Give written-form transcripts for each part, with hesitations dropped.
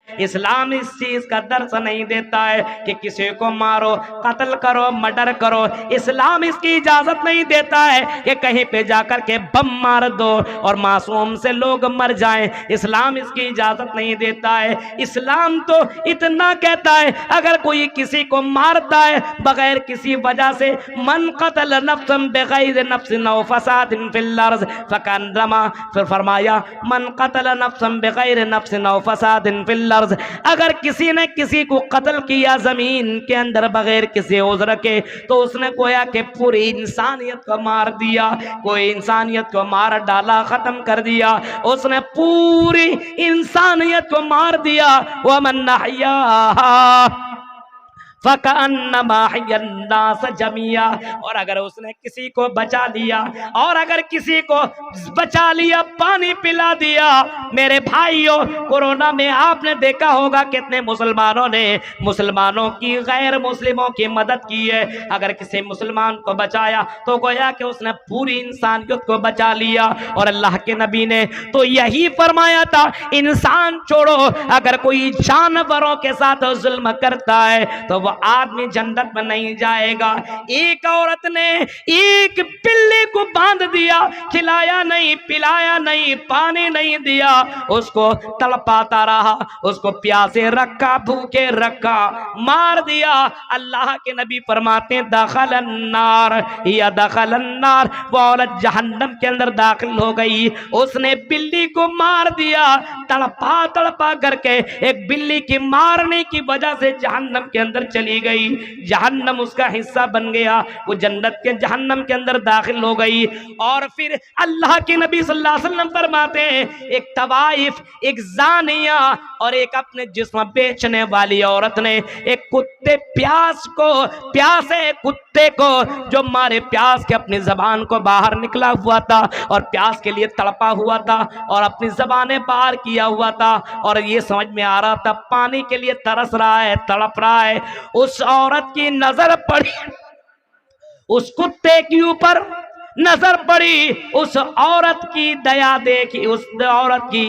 इस्लाम इस चीज का दर्श नहीं देता है कि किसी को मारो, कत्ल करो, मर्डर करो। इस्लाम इसकी इजाजत नहीं देता है कि कहीं पे जाकर के बम मार दो और मासूम से लोग मर जाएं। इस्लाम इसकी इजाजत नहीं देता है। इस्लाम तो इतना कहता है अगर कोई किसी को मारता है बगैर किसी वजह से, मन कतल नफ्सन बगैर नफ्सिन औ फसादिन फिल अर्ज़ फकन्नमा, फिर फरमाया मन कतल नफ्सन बगैर नफ्सिन औ फसादिन फिल अर्ज़, अगर किसी ने किसी को कत्ल किया जमीन के अंदर बगैर किसी उज़्र के, तो उसने गोया के पूरी इंसानियत को मार दिया, कोई इंसानियत को मार डाला, खत्म कर दिया, उसने पूरी इंसानियत को मार दिया। वमन अहयाहा फकअन्नमा अहयन्नास जमिया, और अगर उसने किसी को बचा लिया, और अगर किसी को बचा लिया, पानी पिला दिया। मेरे भाइयों, कोरोना में आपने देखा होगा कितने मुसलमानों ने मुसलमानों की गैर मुस्लिमों की मदद की है। अगर किसी मुसलमान को बचाया तो गोया कि उसने पूरी इंसानियत को बचा लिया। और अल्लाह के नबी ने तो यही फरमाया था, इंसान छोड़ो, अगर कोई जानवरों के साथ जुल्म करता है तो वो आदमी जन्नत में नहीं जाएगा। एक औरत ने एक बिल्ली को बांध दिया, खिलाया नहीं, पिलाया नहीं, पानी नहीं दिया, उसको तड़पाता रहा, उसको प्यासे रखा, भूखे रखा, मार दिया। अल्लाह के नबी फरमाते हैं दखलन्नार या दखलन्नार, वो औरत जहन्नम के अंदर दाखिल हो गई। उसने बिल्ली को मार दिया, तड़पा तड़पा करके एक बिल्ली की मारने की वजह से जहन्नम के अंदर चली गई। जहन्नम उसका हिस्सा बन गया, वो जन्नत के जहन्नम के अंदर दाखिल हो गई। और फिर अल्लाह के नबी सल्लल्लाहु अलैहि वसल्लम फरमाते हैं एक तवाइफ, एक जानिया और एक अपने जिस्म बेचने वाली औरत ने एक कुत्ते प्यासे कुत्ते को जो मारे प्यास के अपनी जबान को बाहर निकला हुआ था और प्यास के लिए तड़पा हुआ था और अपनी जबानें बाहर किया हुआ था और ये समझ में आ रहा था पानी के लिए तरस रहा है, तड़प रहा है। उस औरत की नजर पड़ी, उस कुत्ते के ऊपर नजर पड़ी, उस औरत की दया देखी, उस औरत की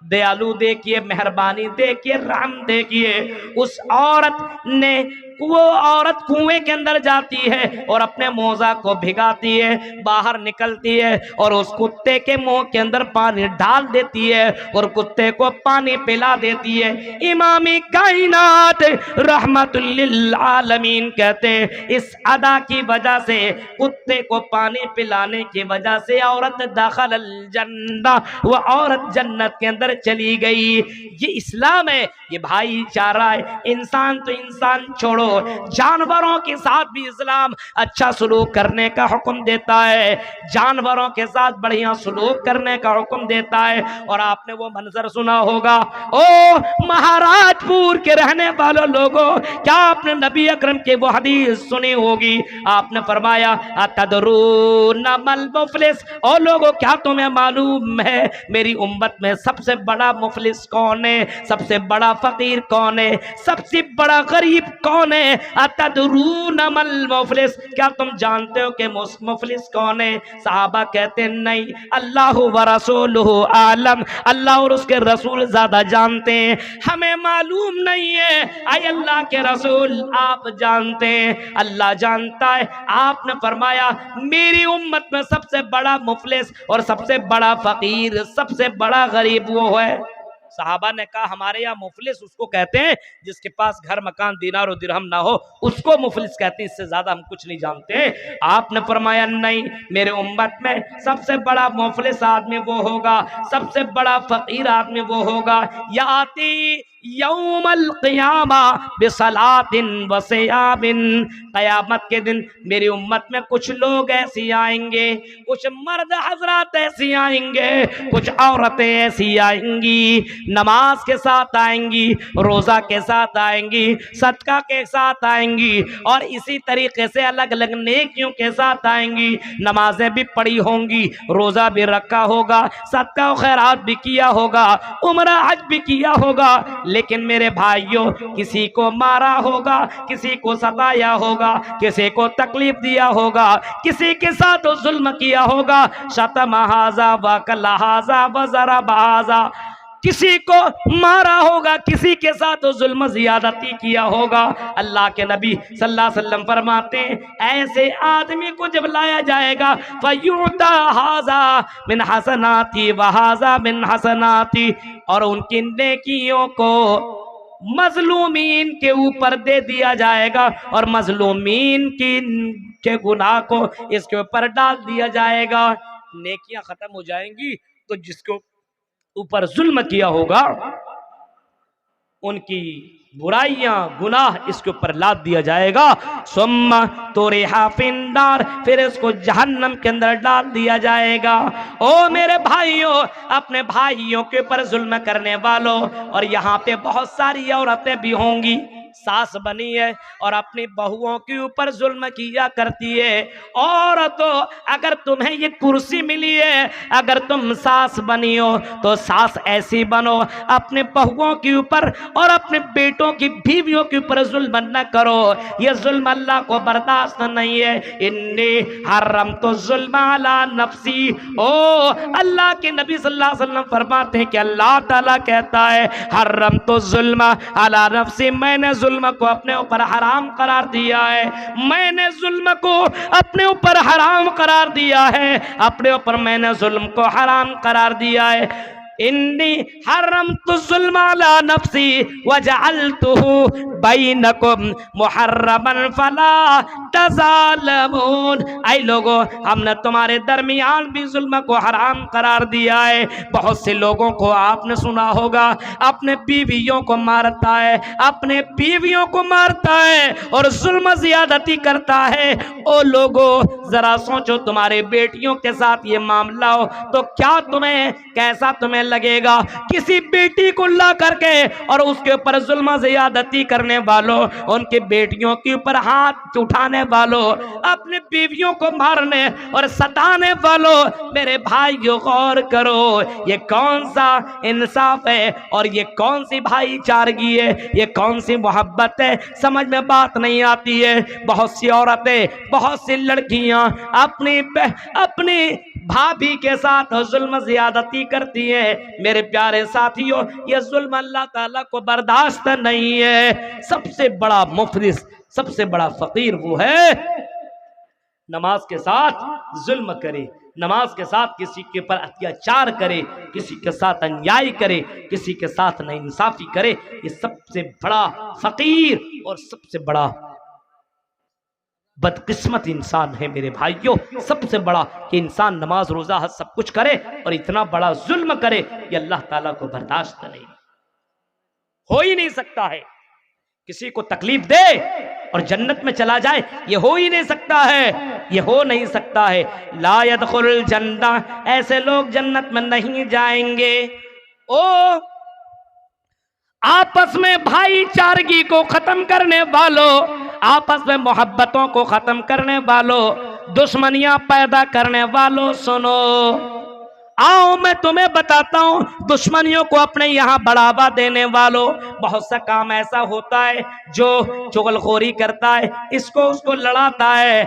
दयालु देखिए, मेहरबानी देखिए, रहम देखिए। उस औरत ने, वो औरत कुएं के अंदर जाती है और अपने मोजा को भिगाती है, बाहर निकलती है और उस कुत्ते के मुंह के अंदर पानी डाल देती है और कुत्ते को पानी पिला देती है। इमामी कायनात रहमतुल लिल आलमीन कहते हैं इस अदा की वजह से, कुत्ते को पानी पिलाने की वजह से औरत दाखिल जन्नत, वो औरत जन्नत के अंदर चली गई। ये इस्लाम है, ये भाईचारा है। इंसान तो इंसान छोड़ो, जानवरों के साथ भी इस्लाम अच्छा सलूक करने का हुक्म देता है, जानवरों के साथ बढ़िया सलूक करने का हुक्म देता है। और आपने वो मंजर सुना होगा, ओ महाराजपुर के रहने वालों लोगों, क्या आपने नबी अकरम के वो हदीस सुनी होगी? आपने फरमाया अतदरूना मल मुफलिस, और लोगों क्या तुम्हें मालूम है मेरी उम्मत में सबसे बड़ा मुफलिस कौन है, सबसे बड़ा फकीर कौन है, सबसे बड़ा गरीब कौन है? अतदरूना मल मुफलिस, क्या तुम जानते हो कि मुफलिस कौन है? सहाबा कहते नहीं, अल्लाह व रसूलुहु आलम, अल्लाह और उसके रसूल ज्यादा जानते हैं, हमें मालूम नहीं है। आए अल्लाह के रसूल आप जानते हैं, अल्लाह जानता है। आपने फरमाया मेरी उम्मत में सबसे बड़ा मुफलिस और सबसे बड़ा फकीर, सबसे बड़ा गरीब वो है। सहाबा ने कहा हमारे यहाँ मुफलिस उसको कहते हैं जिसके पास घर मकान दीनार और दिरहम ना हो, उसको मुफलिस कहते हैं, इससे ज्यादा हम कुछ नहीं जानते। आपने फरमाया नहीं, मेरे उम्मत में सबसे बड़ा मुफलिस आदमी वो होगा, सबसे बड़ा फकीर आदमी वो होगा, याती यौमल क़ियामा बिसलातिन व सियामिन, क़यामत के दिन मेरी उम्मत में कुछ लोग ऐसी आएंगे, कुछ मर्द हजरात ऐसी आएंगे, कुछ औरतें ऐसी आएंगी, नमाज के साथ आएंगी, रोज़ा के साथ आएंगी, सदका के साथ आएंगी और इसी तरीके से अलग अलग नेकियों के साथ आएंगी। नमाजें भी पढ़ी होंगी, रोज़ा भी रखा होगा, सदका खैरात भी किया होगा, उम्रा हज भी किया होगा, लेकिन मेरे भाइयों किसी को मारा होगा, किसी को सताया होगा, किसी को तकलीफ दिया होगा, किसी के साथ जुल्म किया होगा, शतम हाजा व कलहाजा व ज़रब हाजा, किसी को मारा होगा, किसी के साथ जुल्म ज़ियादती किया होगा, अल्लाह के नबी सल्लल्लाहु अलैहि वसल्लम फरमाते हैं ऐसे आदमी को जब लाया जाएगा फयुता हाजा मिन हसनाती व हाजा मिन हसनाती, और उनकी नेकियों को मजलूमीन के ऊपर दे दिया जाएगा और मजलूमीन के गुनाह को इसके ऊपर डाल दिया जाएगा। नेकियां खत्म हो जाएंगी तो जिसको ऊपर जुल्म किया होगा उनकी बुराइयां गुनाह इसके ऊपर लाद दिया जाएगा। सुम्मा तोरे हाफिंदार, फिर इसको जहन्नम के अंदर डाल दिया जाएगा। ओ मेरे भाइयों, अपने भाइयों के ऊपर जुल्म करने वालों, और यहाँ पे बहुत सारी औरतें भी होंगी सास बनी है और अपनी बहुओं के ऊपर जुल्म किया करती है। औरतों, अगर तुम्हें ये कुर्सी मिली है, अगर तुम सास बनी हो तो सास ऐसी बनो, अपने बहुओं के ऊपर और अपने बेटों की बीवियों के ऊपर जुल्म न करो। ये जुल्म अल्लाह को बर्दाश्त नहीं है। इन्नी हरम तो जुल्म अला नफ्सी, ओ अल्लाह के नबी सल्लल्लाहु अलैहि वसल्लम फरमाते हैं कि अल्लाह ताला कहता है हरम तो जुल्म अला नफ्सी, मैंने जुल्म को अपने ऊपर हराम करार दिया है, मैंने जुल्म को अपने ऊपर हराम करार दिया है, अपने ऊपर मैंने जुल्म को हराम करार दिया है। इन्नी हर्रमतु जुल्म अला नफ्सी वजअलतुहु बैनकुम मुहर्रमन फला तज़ालमून। ऐ लोगों, हमने तुम्हारे दरमियान भी जुल्म को हराम करार दिया है। बहुत से लोगों को आपने सुना होगा अपने बीवियों को मारता है, अपने बीवियों को मारता है और जुल्म ज़ियादती करता है। ओ लोगों, जरा सोचो तुम्हारे बेटियों के साथ ये मामला हो तो क्या तुम्हें, कैसा तुम्हें लगेगा? किसी बेटी को ला करके और उसके ऊपर जुल्म ज़ियादती करने वालों, उनकी बेटियों के ऊपर हाथ उठाने वालों, अपने बीवियों को मारने और सताने वालों, मेरे भाइयों गौर करो, ये कौन सा इंसाफ है और ये कौन सी भाईचारगी है, ये कौन सी मोहब्बत है? समझ में बात नहीं आती है। बहुत सी औरतें, बहुत सी लड़कियां अपनी भाभी के साथ जुल्म ज़ियादती करती है। मेरे प्यारे साथियों, ये जुल्म अल्लाह ताला को बर्दाश्त नहीं है। सबसे बड़ा मुफलिस, सबसे बड़ा फकीर वो है नमाज के साथ जुल्म करे, नमाज के साथ किसी के ऊपर अत्याचार करे, किसी के साथ अन्याय करे, किसी के साथ नाइंसाफी करे। ये सबसे बड़ा फकीर और सबसे बड़ा बदकिस्मत इंसान है मेरे भाइयों। सबसे बड़ा कि इंसान नमाज रोजा हज सब कुछ करे और इतना बड़ा जुल्म करे, ये अल्लाह ताला को बर्दाश्त नहीं, हो ही नहीं सकता है। किसी को तकलीफ दे और जन्नत में चला जाए, ये हो ही नहीं सकता है, ये हो नहीं सकता है। ला यदखुलुल जन्ना, ऐसे लोग जन्नत में नहीं जाएंगे। ओ आपस में भाईचारगी को खत्म करने वालों, आपस में मोहब्बतों को खत्म करने वालों, दुश्मनियां पैदा करने वालों, सुनो, आओ मैं तुम्हें बताता हूं दुश्मनियों को अपने यहां बढ़ावा देने वालों। बहुत सा काम ऐसा होता है जो चुगलखोरी करता है, इसको उसको लड़ाता है,